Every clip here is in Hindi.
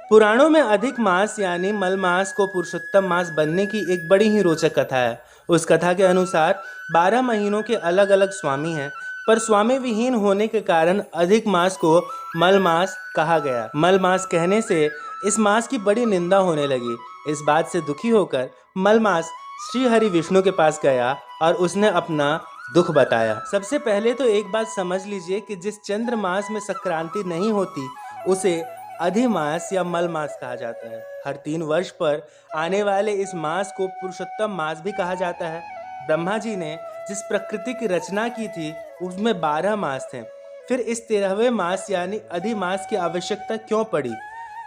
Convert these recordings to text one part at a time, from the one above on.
पुराणों में अधिक मास यानी मल मास को पुरुषोत्तम मास बनने की एक बड़ी ही रोचक कथा है। उस कथा के अनुसार 12 महीनों के अलग अलग स्वामी हैं, पर स्वामी विहीन होने के कारण अधिक मास को मल मास कहा गया। मल मास कहने से इस मास की बड़ी निंदा होने लगी। इस बात से दुखी होकर मल मास श्री हरि विष्णु के पास गया और उसने अपना दुख बताया। सबसे पहले तो एक बात समझ लीजिए कि जिस चंद्र मास में संक्रांति नहीं होती उसे अधिमास या मल मास कहा जाता है। हर 3 वर्ष पर आने वाले इस मास को पुरुषोत्तम मास भी कहा जाता है। ब्रह्मा जी ने जिस प्रकृति की रचना की थी उसमें 12 मास थे। फिर इस 13वें मास यानी अधिमास की आवश्यकता क्यों पड़ी?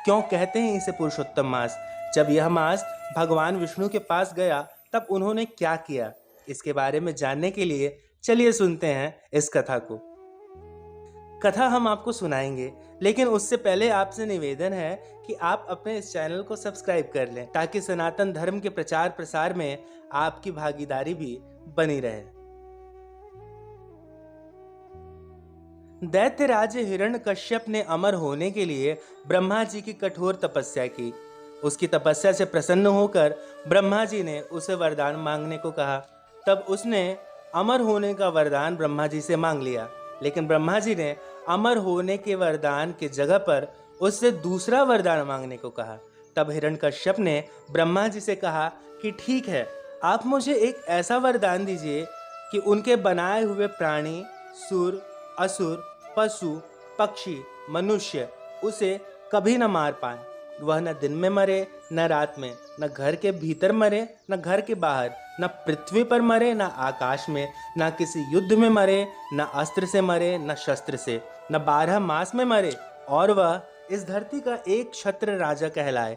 क्यों कहते हैं इसे पुरुषोत्तम मास? जब यह मास भगवान विष्णु के पास गया तब उन्होंने क्या किया? इसके बारे में जानने के लिए चलिए सुनते हैं इस कथा को। कथा हम आपको सुनाएंगे, लेकिन उससे पहले आपसे निवेदन है कि आप अपने इस चैनल को सब्सक्राइब कर लें ताकि सनातन धर्म के प्रचार प्रसार में आपकी भागीदारी भी बनी रहे। दैत्यराज हिरण्यकश्यप ने अमर होने के लिए ब्रह्मा जी की कठोर तपस्या की। उसकी तपस्या से प्रसन्न होकर ब्रह्मा जी ने उसे वरदान मांगने को कहा। तब उसने अमर होने का वरदान ब्रह्मा जी से मांग लिया, लेकिन ब्रह्मा जी ने अमर होने के वरदान की जगह पर उससे दूसरा वरदान मांगने को कहा। तब हिरण्यकश्यप ने ब्रह्मा जी से कहा कि ठीक है, आप मुझे एक ऐसा वरदान दीजिए कि उनके बनाए हुए प्राणी, सुर, असुर, पशु, पक्षी, मनुष्य उसे कभी न मार पाए। वह न दिन में मरे न रात में, न घर के भीतर मरे न घर के बाहर, न पृथ्वी पर मरे न आकाश में, न किसी युद्ध में मरे, न अस्त्र से मरे न शस्त्र से, न 12 मास में मरे, और वह इस धरती का एक क्षत्र राजा कहलाए।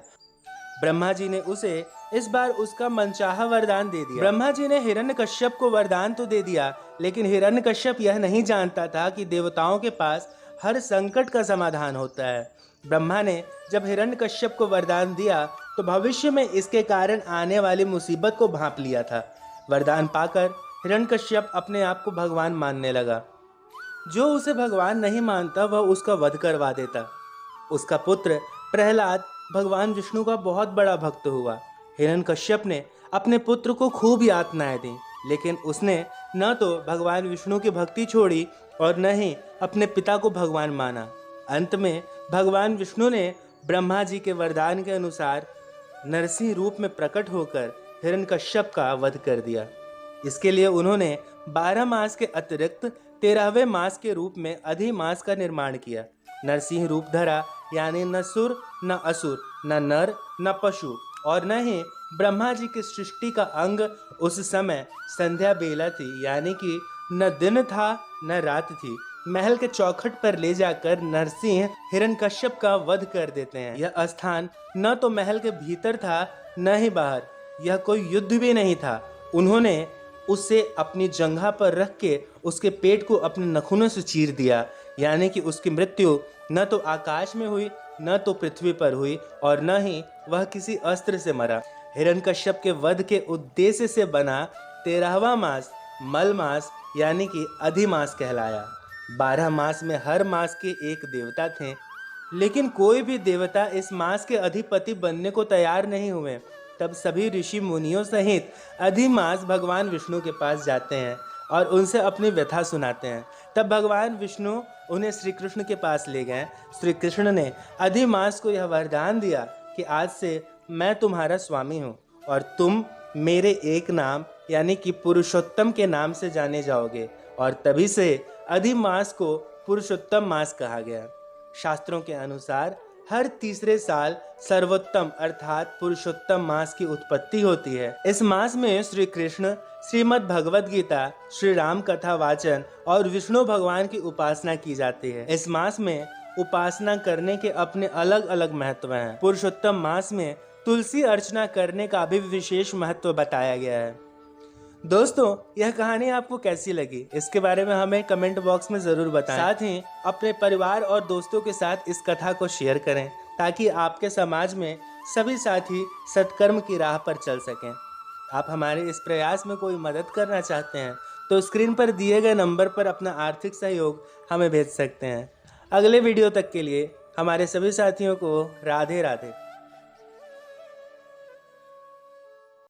ब्रह्मा जी ने उसे इस बार उसका मनचाहा वरदान दे दिया। ब्रह्मा जी ने हिरण्यकश्यप को वरदान तो दे दिया, लेकिन हिरण्यकश्यप यह नहीं जानता था कि देवताओं के पास हर संकट का समाधान होता है। ब्रह्मा ने जब हिरण्यकश्यप को वरदान दिया तो भविष्य में इसके कारण आने वाली मुसीबत को भांप लिया था। वरदान पाकर हिरण्यकश्यप अपने आप को भगवान मानने लगा। जो उसे भगवान नहीं मानता वह उसका वध करवा देता। उसका पुत्र प्रहलाद भगवान विष्णु का बहुत बड़ा भक्त हुआ। हिरण्यकश्यप ने अपने पुत्र को खूब यातनाएं दी, लेकिन उसने न तो भगवान विष्णु की भक्ति छोड़ी और न ही अपने पिता को भगवान माना। अंत में भगवान विष्णु ने ब्रह्मा जी के वरदान के अनुसार नरसिंह रूप में प्रकट होकर हिरण्यकश्यप का वध कर दिया। इसके लिए उन्होंने 12 मास के अतिरिक्त 13वें मास के रूप में अधिमास का निर्माण किया। नरसिंह रूप धरा, यानी न सुर न असुर, न नर न पशु और न ही ब्रह्मा जी की सृष्टि का अंग। उस समय संध्या बेला थी, यानी कि न दिन था न रात थी। महल के चौखट पर ले जाकर नरसिंह हिरण्यकश्यप का वध कर देते हैं। यह स्थान न तो महल के भीतर था न ही बाहर। यह कोई युद्ध भी नहीं था। उन्होंने उसे अपनी जंघा पर रख के उसके पेट को अपने नखूनों से चीर दिया, यानी कि उसकी मृत्यु न तो आकाश में हुई न तो पृथ्वी पर हुई और न ही वह किसी अस्त्र से मरा। हिरण्यकश्यप के वध के उद्देश्य से बना 13वां मास मल मास यानी कि अधिमास कहलाया। 12 मास में हर मास के एक देवता थे, लेकिन कोई भी देवता इस मास के अधिपति बनने को तैयार नहीं हुए। तब सभी ऋषि मुनियों सहित अधिमास भगवान विष्णु के पास जाते हैं और उनसे अपनी व्यथा सुनाते हैं। तब भगवान विष्णु उन्हें श्री कृष्ण के पास ले गए। श्री कृष्ण ने अधिमास को यह वरदान दिया कि आज से मैं तुम्हारा स्वामी हूँ और तुम मेरे एक नाम यानी कि पुरुषोत्तम के नाम से जाने जाओगे, और तभी से अधिमास को पुरुषोत्तम मास कहा गया। शास्त्रों के अनुसार हर तीसरे साल सर्वोत्तम अर्थात पुरुषोत्तम मास की उत्पत्ति होती है। इस मास में श्री कृष्ण, श्रीमद् भगवद गीता, श्री राम कथा वाचन और विष्णु भगवान की उपासना की जाती है। इस मास में उपासना करने के अपने अलग अलग महत्व हैं। पुरुषोत्तम मास में तुलसी अर्चना करने का भी विशेष महत्व बताया गया है। दोस्तों, यह कहानी आपको कैसी लगी इसके बारे में हमें कमेंट बॉक्स में ज़रूर बताएं। साथ ही अपने परिवार और दोस्तों के साथ इस कथा को शेयर करें ताकि आपके समाज में सभी साथी सत्कर्म की राह पर चल सकें। आप हमारे इस प्रयास में कोई मदद करना चाहते हैं तो स्क्रीन पर दिए गए नंबर पर अपना आर्थिक सहयोग हमें भेज सकते हैं। अगले वीडियो तक के लिए हमारे सभी साथियों को राधे राधे।